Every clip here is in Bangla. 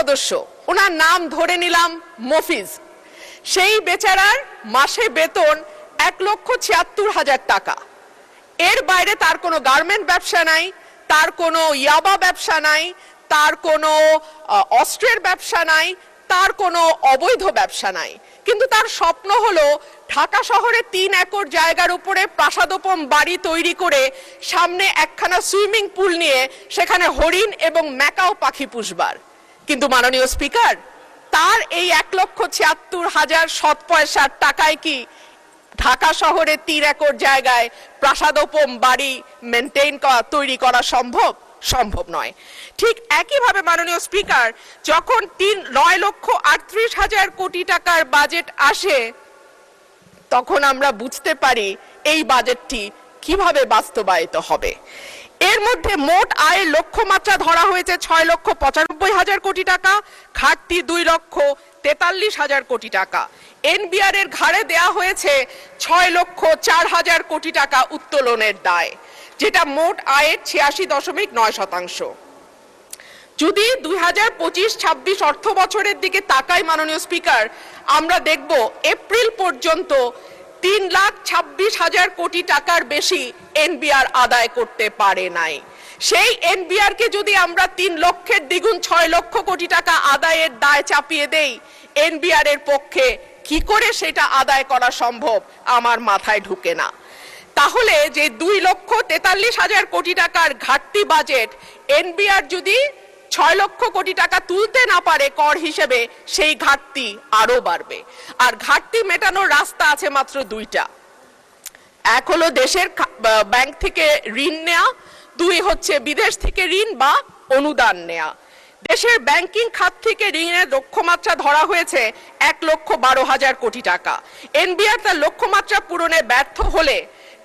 সদস্য, ওনার নাম ধরে নিলাম মফিজ, সেই বেচারার মাসে বেতন 1,76,000 টাকা। এর বাইরে তার কোনো গার্মেন্ট ব্যবসা নাই, তার কোনো ইয়াবা ব্যবসা নাই, তার কোনো অস্ত্রের ব্যবসা নাই, তার কোনো অবৈধ ব্যবসা নাই, কিন্তু তার স্বপ্ন হলো ঢাকা শহরে 3 একর জায়গার উপরে প্রাসাদোপম বাড়ি তৈরি করে সামনে একখানা সুইমিং পুল নিয়ে সেখানে হরিণ এবং ম্যাকাও পাখি পুষবার। কিন্তু মাননীয় স্পিকার, তার এই 1,76,000 সৎ পয়সার টাকায় কি ঢাকা শহরে 3 একর জায়গায় প্রাসাদোপম বাড়ি তৈরি করা সম্ভব? সম্ভব নয়। ঠিক একইভাবে মাননীয় স্পিকার, যখন 9,38,000 কোটি টাকার বাজেট আসে, তখন আমরা বুঝতে পারি এই বাজেটটি কিভাবে বাস্তবায়িত হবে। এর মধ্যে মোট আয়ের লক্ষ্যমাত্রা ধরা হয়েছে 6,95,000 কোটি টাকা, ঘাটতি 2,43,000 কোটি টাকা। এনবিআর এর ঘাড়ে দেয়া হয়েছে 6,04,000 কোটি টাকা উত্তোলনের দায়, যেটা মোট আয়ের 86.9%। যদি 2025-26 অর্থ বছরের দিকে তাকাই মাননীয় স্পিকার, আমরা দেখব এপ্রিল পর্যন্ত 3,26,000 কোটি টাকার বেশি এনবিআর আদায় করতে পারে নাই। সেই এনবিআর কে যদি আমরা 3 লক্ষের দ্বিগুণ 6 লক্ষ কোটি টাকা আদায়ের দায় চাপিয়ে দেই, এনবিআর এর পক্ষে কি করে সেটা আদায় করা সম্ভব আমার মাথায় ঢুকে না। তাহলে যে 2,43,000 কোটি টাকার ঘাটতি বাজেট, এনবিআর যদি 6 লক্ষ কোটি টাকা তুলতে না পারে কর হিসেবে, সেই ঘাটতি আরো বাড়বে। আর ঘাটতি মেটানোর রাস্তা আছে মাত্র 2টা। এক হলো দেশের ব্যাংক থেকে ঋণ নেয়া, 2 হচ্ছে বিদেশ থেকে ঋণ বা অনুদান নেয়া। দেশের ব্যাংকিং খাত থেকে ঋণের লক্ষ্যমাত্রা ধরা হয়েছে 1,12,000 কোটি টাকা। এনবিআর তার লক্ষ্যমাত্রা পূরণে ব্যর্থ হলে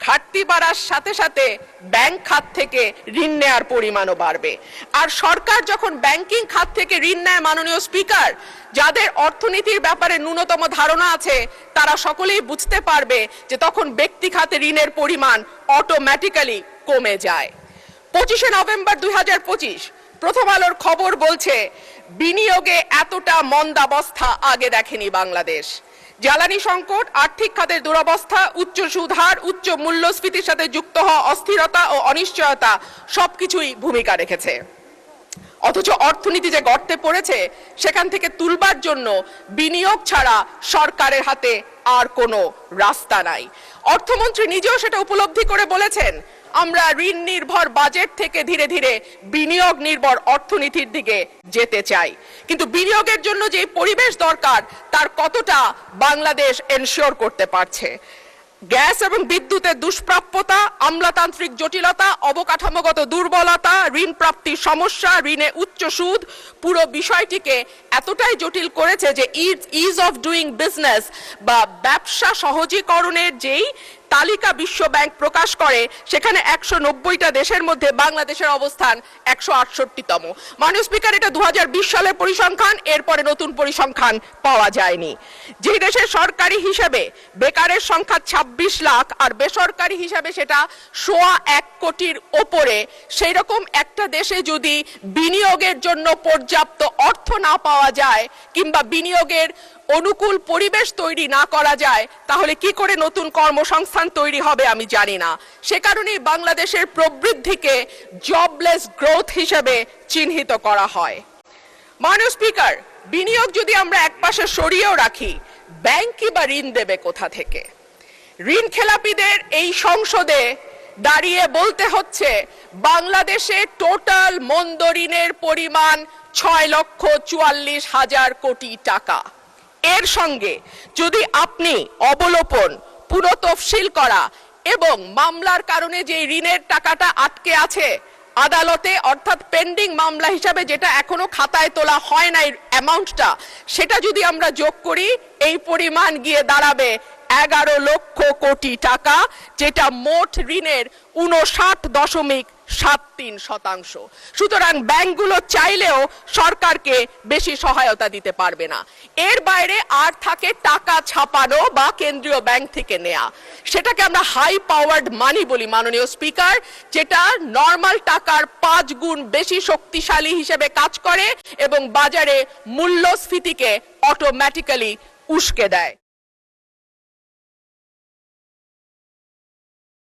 ঘাটতি বাড়ার সাথে সাথে ব্যাংক খাত থেকে ঋণ নেয়ার পরিমাণও বাড়বে। আর সরকার যখন ব্যাংকিং খাত থেকে ঋণ নেয় মাননীয় স্পিকার, যাদের অর্থনীতির ব্যাপারে ন্যূনতম ধারণা আছে তারা সকলেই বুঝতে পারবে যে তখন ব্যক্তি খাতে ঋণের পরিমাণ অটোমেটিক্যালি কমে যায়। 25শে নভেম্বর 2025 প্রথম আলোর খবর বলছে, বিনিয়োগে এতটা মন্দাবস্থা আগে দেখেনি বাংলাদেশ। জ্বালানি সংকট, আর্থিক খাতের দুরবস্থা, উচ্চ সুদ হার, উচ্চ মূল্যস্ফীতির সাথে যুক্ত হওয়া অস্থিরতা ও অনিশ্চয়তা সবকিছুই ভূমিকা রেখেছে। অথচ অর্থনীতি যে গর্তে পড়েছে, সেখান থেকে তুলবার জন্য বিনিয়োগ ছাড়া সরকারের হাতে আর কোনো রাস্তা নাই। অর্থমন্ত্রী নিজেও সেটা উপলব্ধি করে বলেছেন, আমরা ঋণ নির্ভর বাজেট থেকে ধীরে ধীরে বিনিয়োগ নির্ভর অর্থনীতির দিকে যেতে চাই। কিন্তু বিনিয়োগের জন্য যে পরিবেশ দরকার, তার কতটা বাংলাদেশ এনশিওর করতে পারছে? গ্যাস এবং বিদ্যুতের দুষ্প্রাপ্যতা, আমলাতান্ত্রিক জটিলতা, অবকাঠামোগত দুর্বলতা, ঋণ প্রাপ্তির সমস্যা, ঋণে উচ্চ সুদ, পুরো বিষয়টিকে এতটাই জটিল করেছে যে ইজ অফ ডুইং বিজনেস বা ব্যবসা সহজীকরণের যেই তালিকা বিশ্ব ব্যাংক প্রকাশ করে, সেখানে 190টা দেশের মধ্যে বাংলাদেশের অবস্থান 168তম। মাননীয় স্পিকার, এটা 2020 সালের পরিসংখ্যান, এরপরে নতুন পরিসংখ্যান পাওয়া যায়নি। যে দেশের সরকারি হিসেবে বেকারের সংখ্যা 26 লাখ আর বেসরকারি হিসাবে সেটা 1.25 কোটির ওপরে, সেই রকম একটা দেশে যদি বিনিয়োগের জন্য পর্যাপ্ত অর্থ না পাওয়া যায় কিংবা বিনিয়োগের অনুকূল পরিবেশ তৈরি না করা যায়, তাহলে কি করে নতুন কর্মসংস্থান তৈরি হবে আমি জানি না। সে কারণেই বাংলাদেশের প্রবৃদ্ধিকে জবলেস গ্রোথ হিসেবে চিহ্নিত করা হয়। মাননীয় স্পিকার, বিনিয়োগ যদি আমরা একপাশে সরিয়েও রাখি, ব্যাংকই বা ঋণ দেবে কোথা থেকে? ঋণ খেলাপিদের এই সংসদে দাঁড়িয়ে বলতে হচ্ছে, বাংলাদেশে টোটাল মন্দ ঋণের পরিমাণ 6,44,000 কোটি টাকা। এর সঙ্গে যদি আপনি অবলোপন, পুনঃতফসিল করা এবং মামলার কারণে যে ঋণের টাকাটা আটকে আছে আদালতে, অর্থাৎ পেন্ডিং মামলা হিসাবে যেটা এখনো খাতায় তোলা হয় না অ্যামাউন্টটা, সেটা যদি আমরা যোগ করি, এই পরিমাণ গিয়ে দাঁড়াবে 11 লক্ষ কোটি টাকা, যেটা মোট ঋণের 59.73%। সুতরাং ব্যাংকগুলো চাইলেও সরকারকে বেশি সহায়তা দিতে পারবে না। এর বাইরে আর থাকে টাকা ছাপানো বা কেন্দ্রীয় ব্যাংক থেকে নেয়া, সেটাকে আমরা হাই পাওয়ার্ড মানি বলি মাননীয় স্পিকার, যেটা নরমাল টাকার 5 গুণ বেশি শক্তিশালী হিসেবে কাজ করে এবং বাজারে মূল্যস্ফীতিকে অটোমেটিক্যালি উস্কে দেয়।